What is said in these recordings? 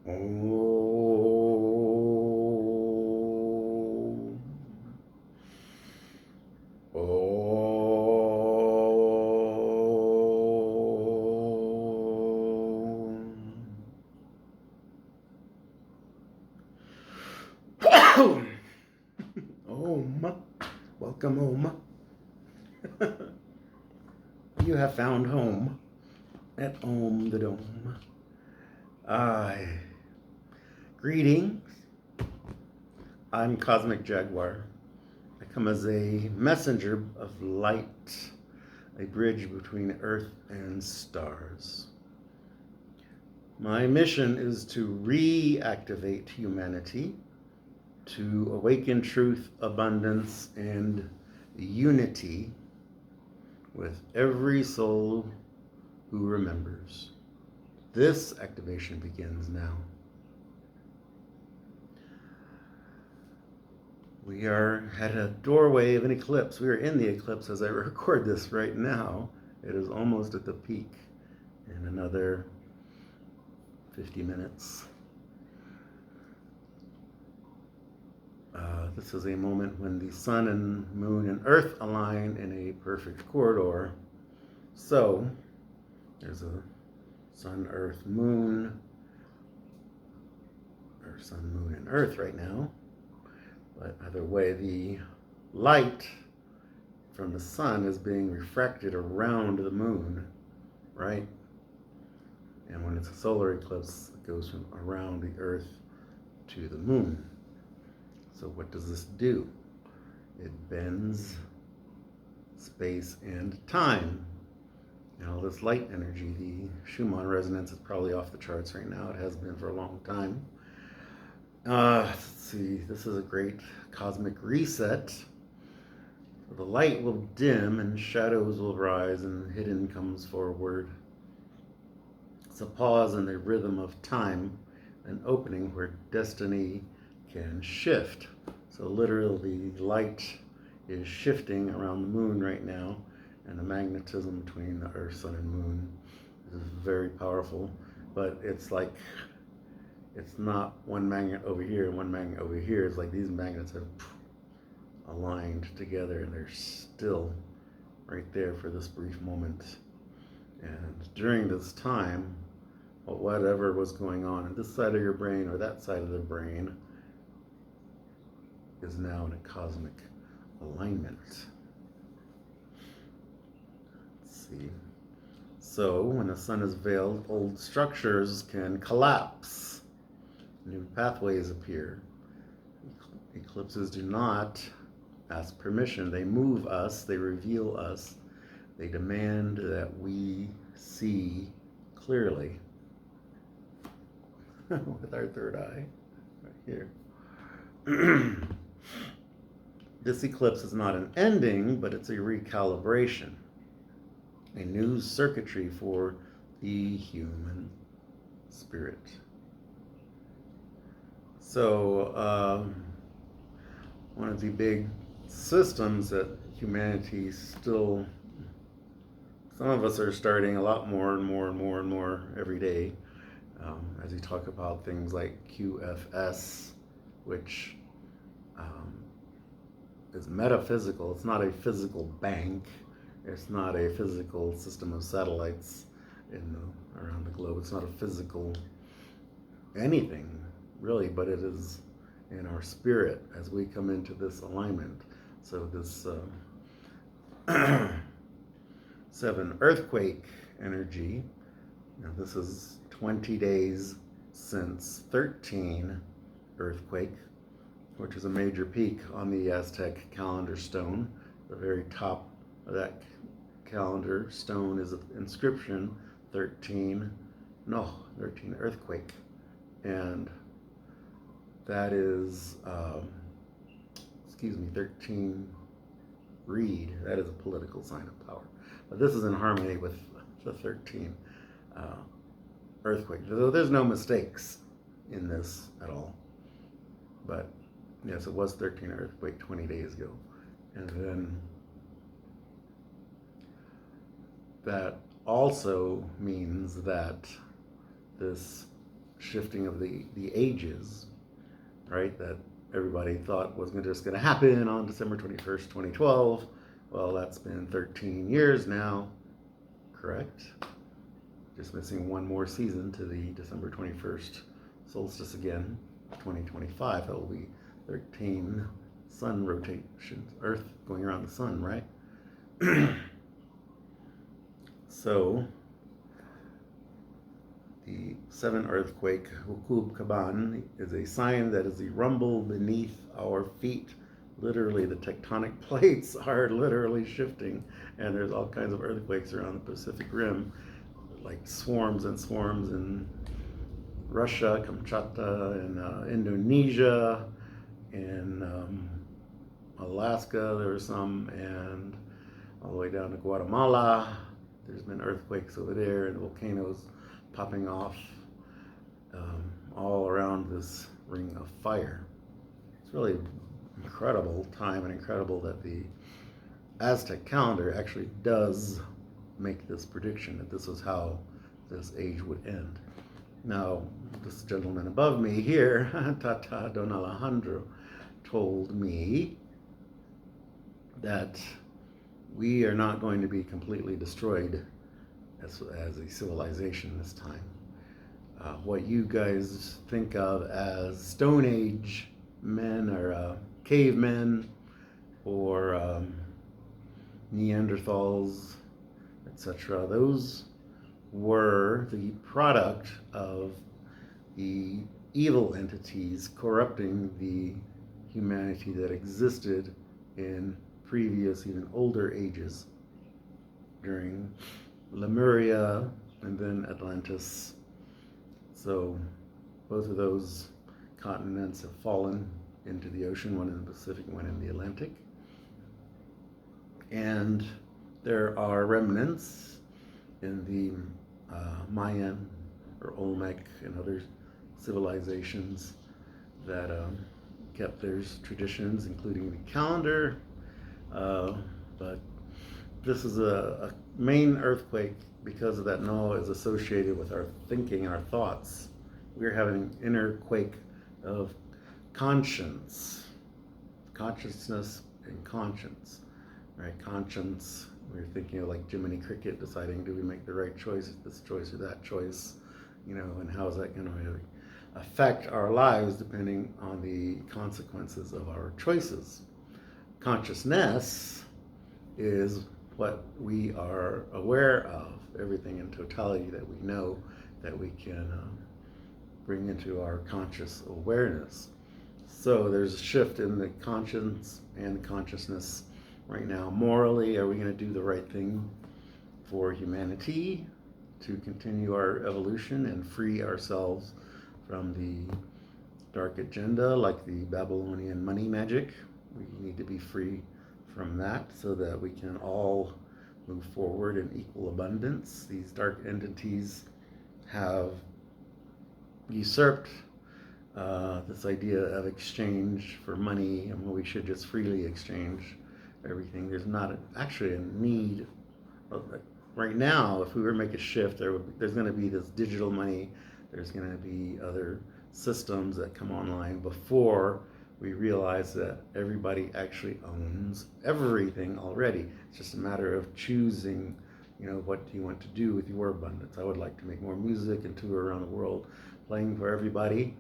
Om. Om. Om. Welcome home. You have found home at Om the Dome. Greetings. I'm Cosmic Jaguar. I come as a messenger of light, a bridge between Earth and stars. My mission is to reactivate humanity, to awaken truth, abundance, and unity with every soul who remembers. This activation begins now. We are at a doorway of an eclipse. We are in the eclipse as I record this right now. It is almost at the peak in another 50 minutes. This is a moment when the sun and moon and earth align in a perfect corridor. So there's a sun, earth, moon, or sun, moon, and earth right now. But either way, the light from the sun is being refracted around the moon, right? And when it's a solar eclipse, it goes from around the earth to the moon. So what does this do? It bends space and time. And all this light energy, the Schumann resonance is probably off the charts right now. It has been for a long time. Let's see, this is a great cosmic reset. The light will dim and shadows will rise and hidden comes forward. It's a pause in the rhythm of time, an opening where destiny can shift. So literally the light is shifting around the moon right now, and the magnetism between the earth, sun, and moon is very powerful. But it's like, it's not one magnet over here and one magnet over here. It's like these magnets have aligned together and they're still right there for this brief moment. And during this time, whatever was going on this side of your brain or that side of the brain is now in a cosmic alignment. Let's see. So when the sun is veiled, old structures can collapse. New pathways appear. Eclipses do not ask permission. They move us, they reveal us, they demand that we see clearly with our third eye right here. This eclipse is not an ending, but it's a recalibration, a new circuitry for the human spirit. So one of the big systems that humanity still, some of us are starting a lot more and more and more and more every day, as we talk about things like QFS, which is metaphysical. It's not a physical bank. It's not a physical system of satellites around the globe. It's not a physical anything, really, but it is in our spirit as we come into this alignment. So this 7 earthquake energy, this is 20 days since 13 earthquake, which is a major peak on the Aztec calendar stone. The very top of that calendar stone is an inscription, 13 earthquake. And that is, 13 reed. That is a political sign of power. But this is in harmony with the 13 earthquake. So there's no mistakes in this at all. But yes, it was 13 earthquake 20 days ago. And then that also means that this shifting of the ages, right? That everybody thought was just going to happen on December 21st, 2012. Well, that's been 13 years now, correct? Just missing one more season to the December 21st solstice again, 2025. That will be 13 sun rotations, Earth going around the sun, right? So, the seventh earthquake, Hukub Kaban, is a sign that is the rumble beneath our feet. Literally, the tectonic plates are literally shifting, and there's all kinds of earthquakes around the Pacific Rim, like swarms and swarms in Russia, Kamchatka, and Indonesia, in Alaska, there were some, and all the way down to Guatemala. There's been earthquakes over there and volcanoes popping off all around this ring of fire. It's really incredible time, and incredible that the Aztec calendar actually does make this prediction that this is how this age would end. Now, this gentleman above me here, Tata Don Alejandro, told me that we are not going to be completely destroyed as a civilization this time. What you guys think of as Stone Age men, or cavemen, or Neanderthals, etc., those were the product of the evil entities corrupting the humanity that existed in previous, even older ages, during Lemuria and then Atlantis. So both of those continents have fallen into the ocean, one in the Pacific, one in the Atlantic. And there are remnants in the Mayan or Olmec and other civilizations that kept their traditions, including the calendar. But this is a main earthquake because of that Noah is associated with our thinking, our thoughts. We're having an inner quake of conscience, consciousness and conscience, right? Conscience, we're thinking of like Jiminy Cricket deciding, do we make the right choice, this choice or that choice, and how is that going to affect our lives depending on the consequences of our choices. Consciousness is what we are aware of, everything in totality that we know, that we can bring into our conscious awareness. So there's a shift in the conscience and the consciousness right now. Morally, are we going to do the right thing for humanity to continue our evolution and free ourselves from the dark agenda, like the Babylonian money magic? We need to be free from that so that we can all move forward in equal abundance. These dark entities have usurped this idea of exchange for money, and we should just freely exchange everything. There's not actually a need. Right now, if we were to make a shift, there's going to be this digital money. There's going to be other systems that come online before we realize that everybody actually owns everything already. It's just a matter of choosing, what do you want to do with your abundance? I would like to make more music and tour around the world, playing for everybody,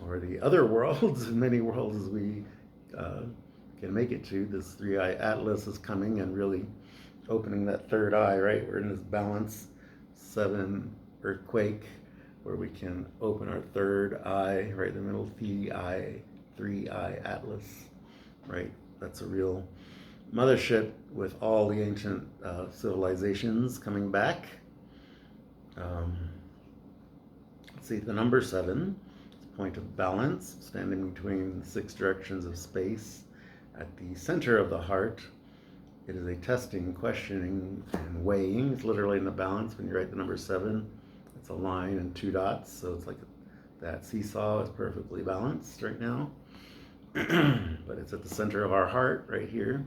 or the other worlds, as many worlds as we can make it to. This 3-eye atlas is coming and really opening that third eye, right? We're in this balance 7 earthquake where we can open our third eye, right in the middle, 3-eye atlas, right? That's a real mothership with all the ancient civilizations coming back. Let's see, the number 7 is a point of balance, standing between the 6 directions of space. At the center of the heart, it is a testing, questioning, and weighing. It's literally in the balance. When you write the number 7, it's a line and 2 dots, so it's like that seesaw is perfectly balanced right now. But it's at the center of our heart, right here,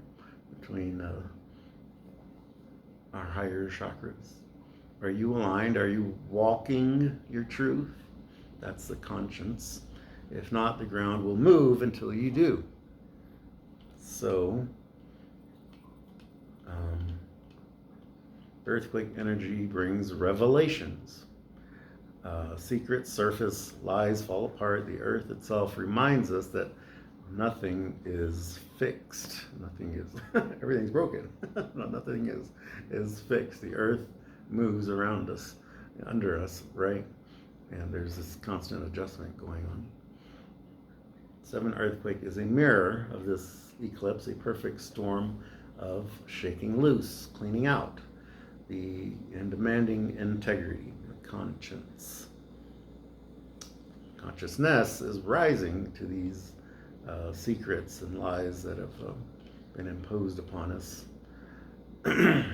between our higher chakras. Are you aligned? Are you walking your truth? That's the conscience. If not, the ground will move until you do. So, earthquake energy brings revelations. Secrets surface, lies fall apart. The earth itself reminds us that nothing is fixed. Nothing is, everything's broken. No, nothing is fixed. The earth moves around us, under us, right? And there's this constant adjustment going on. 7 earthquake is a mirror of this eclipse, a perfect storm of shaking loose, cleaning out, and demanding integrity, conscience. Consciousness is rising to these secrets and lies that have been imposed upon us. To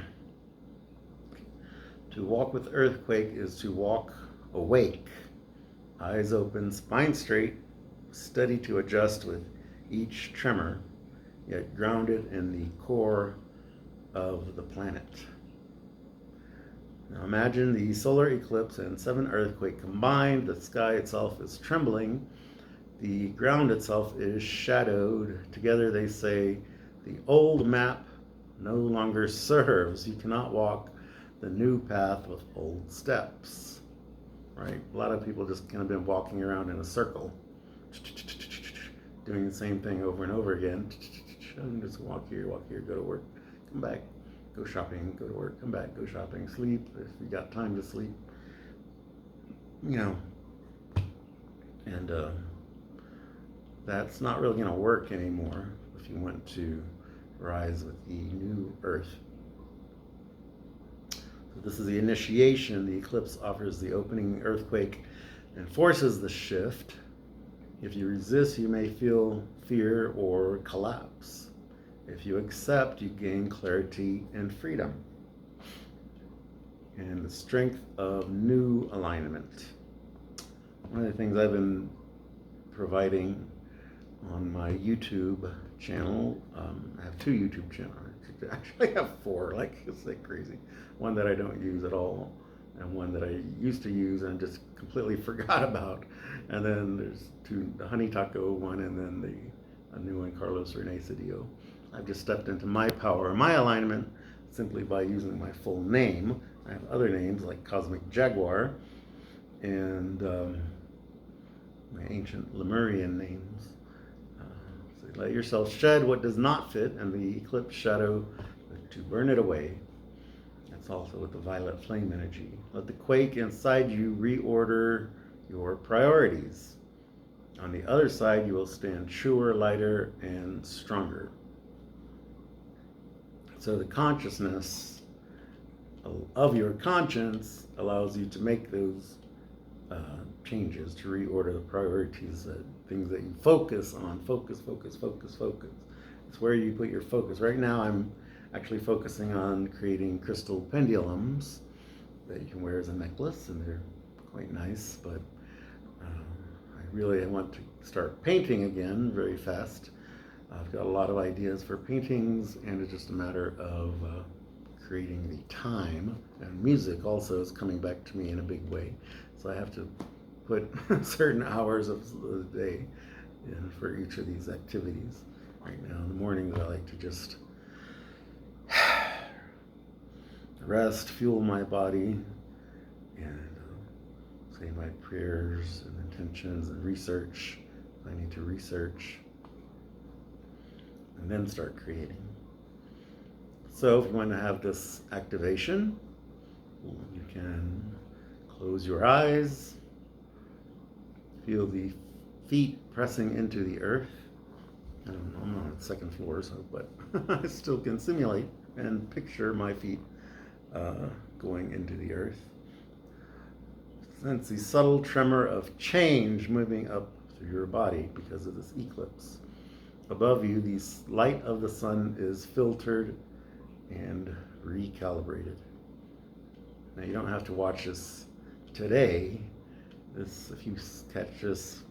walk with earthquake is to walk awake, eyes open, spine straight, steady to adjust with each tremor, yet grounded in the core of the planet. Now imagine the solar eclipse and 7 earthquake combined. The sky itself is trembling. The ground itself is shadowed. Together they say, the old map no longer serves. You cannot walk the new path with old steps. Right? A lot of people just kind of been walking around in a circle, doing the same thing over and over again. Just walk here, go to work, come back, go shopping, go to work, come back, go shopping, sleep if you got time to sleep. And that's not really going to work anymore if you want to rise with the new earth. So this is the initiation. The eclipse offers the opening earthquake and forces the shift. If you resist, you may feel fear or collapse. If you accept, you gain clarity and freedom and the strength of new alignment. One of the things I've been providing on my YouTube channel, I have 2 YouTube channels. I actually have 4, it's like crazy. One that I don't use at all, and one that I used to use and just completely forgot about. And then there's 2, the Honey Taco one, and then a new one, Carlos Rene Cedillo. I've just stepped into my power, my alignment, simply by using my full name. I have other names like Cosmic Jaguar and my ancient Lemurian names. So let yourself shed what does not fit, and the eclipse shadow to burn it away. That's also with the violet flame energy. Let the quake inside you reorder your priorities. On the other side, you will stand truer, lighter, and stronger. So the consciousness of your conscience allows you to make those changes, to reorder the priorities, things that you focus on. Focus. It's where you put your focus. Right now I'm actually focusing on creating crystal pendulums that you can wear as a necklace, and they're quite nice, but I want to start painting again very fast. I've got a lot of ideas for paintings, and it's just a matter of creating the time. And music also is coming back to me in a big way. So I have to put certain hours of the day in for each of these activities. Right now in the mornings, I like to just rest, fuel my body, and say my prayers and intentions and research. I need to research, and then start creating. So if you want to have this activation, you can close your eyes, feel the feet pressing into the earth. I'm on the 2nd floor, but I still can simulate and picture my feet going into the earth. Sense the subtle tremor of change moving up through your body because of this eclipse. Above you, the light of the sun is filtered and recalibrated. Now you don't have to watch this today. If you catch this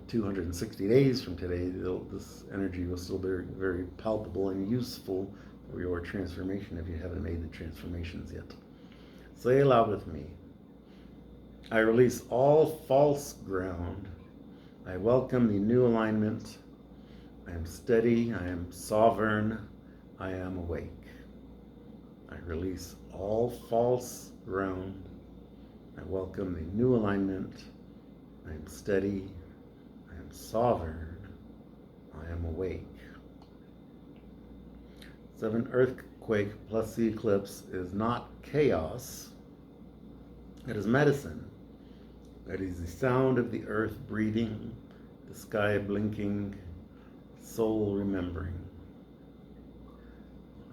260 days from today, this energy will still be very palpable and useful for your transformation if you haven't made the transformations yet. Say aloud with me. I release all false ground. I welcome the new alignment. I am steady. I am sovereign. I am awake. I release all false ground. I welcome the new alignment. I am steady. I am sovereign. I am awake. 7 earthquake plus the eclipse is not chaos. It is medicine. It is the sound of the earth breathing, the sky blinking, soul remembering.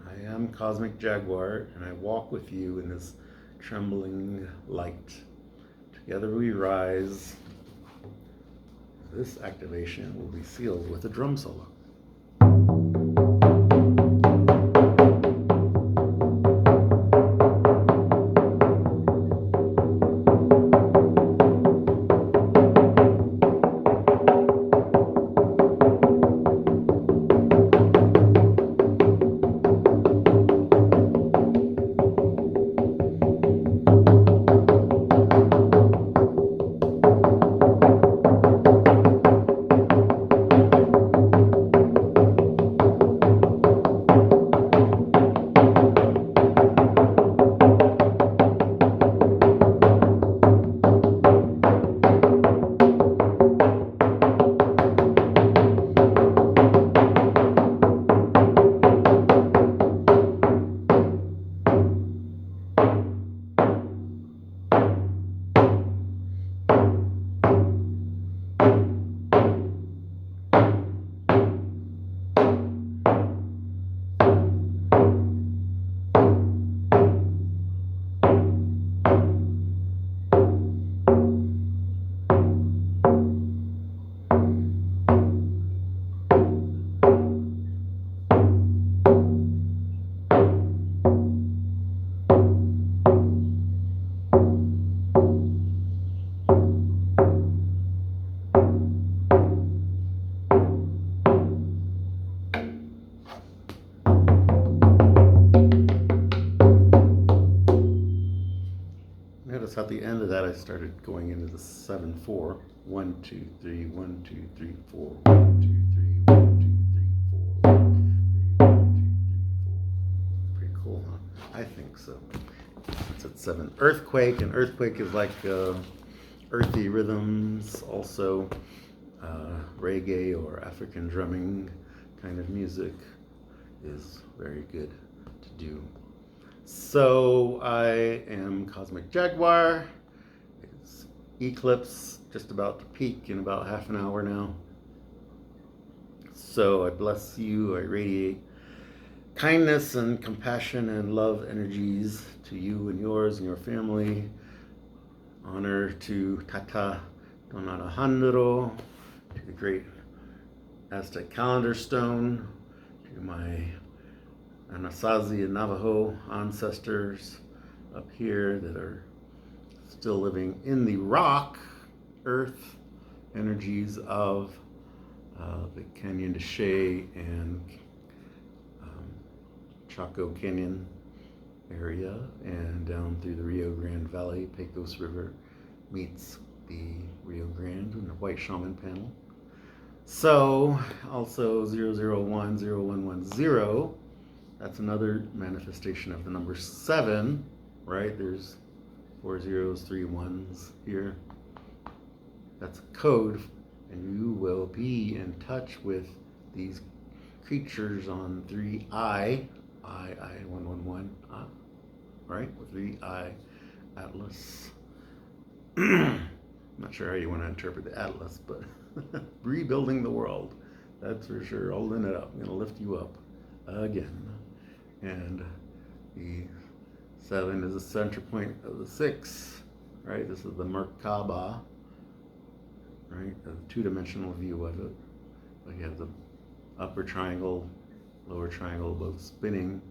I am Cosmic Jaguar, and I walk with you in this trembling light. Together we rise. This activation will be sealed with a drum solo. Notice at the end of that I started going into the 7/4. 1, 2, 3, 1, 2, 3, 4, 1, 2, 3, 1, 2, 3, 4, 1, 2, 3, 1, 2, 3, 4. Pretty cool, huh? I think so. It's at 7. Earthquake, and earthquake is like earthy rhythms, also reggae or African drumming kind of music is very good to do. So I am Cosmic Jaguar. It's eclipse just about to peak in about half an hour now. So I bless you. I radiate kindness and compassion and love energies to you and yours and your family. Honor to Tata Don Alejandro, to the great Aztec calendar stone, to my Anasazi and Navajo ancestors up here that are still living in the rock, earth energies of the Canyon de Chelly and Chaco Canyon area, and down through the Rio Grande Valley. Pecos River meets the Rio Grande in the White Shaman panel. So also 0010110. That's another manifestation of the number 7, right? There's 4 zeros, 3 1s here. That's a code, and you will be in touch with these creatures on 3I, I 111, right? With 3I Atlas. I'm not sure how you want to interpret the Atlas, but rebuilding the world, that's for sure. Holding it up, I'm going to lift you up again. And the 7 is the center point of the 6, right? This is the Merkaba, right? A two-dimensional view of it. But you have the upper triangle, lower triangle, both spinning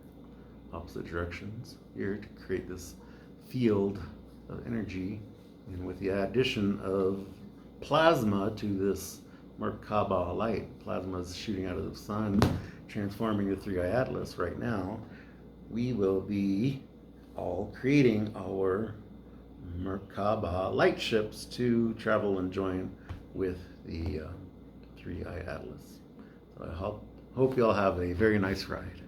opposite directions here to create this field of energy. And with the addition of plasma to this Merkaba light, plasma is shooting out of the sun, transforming the 3I Atlas right now, we will be all creating our Merkaba Merkaba light ships to travel and join with the 3i Atlas. So I hope you all have a very nice ride.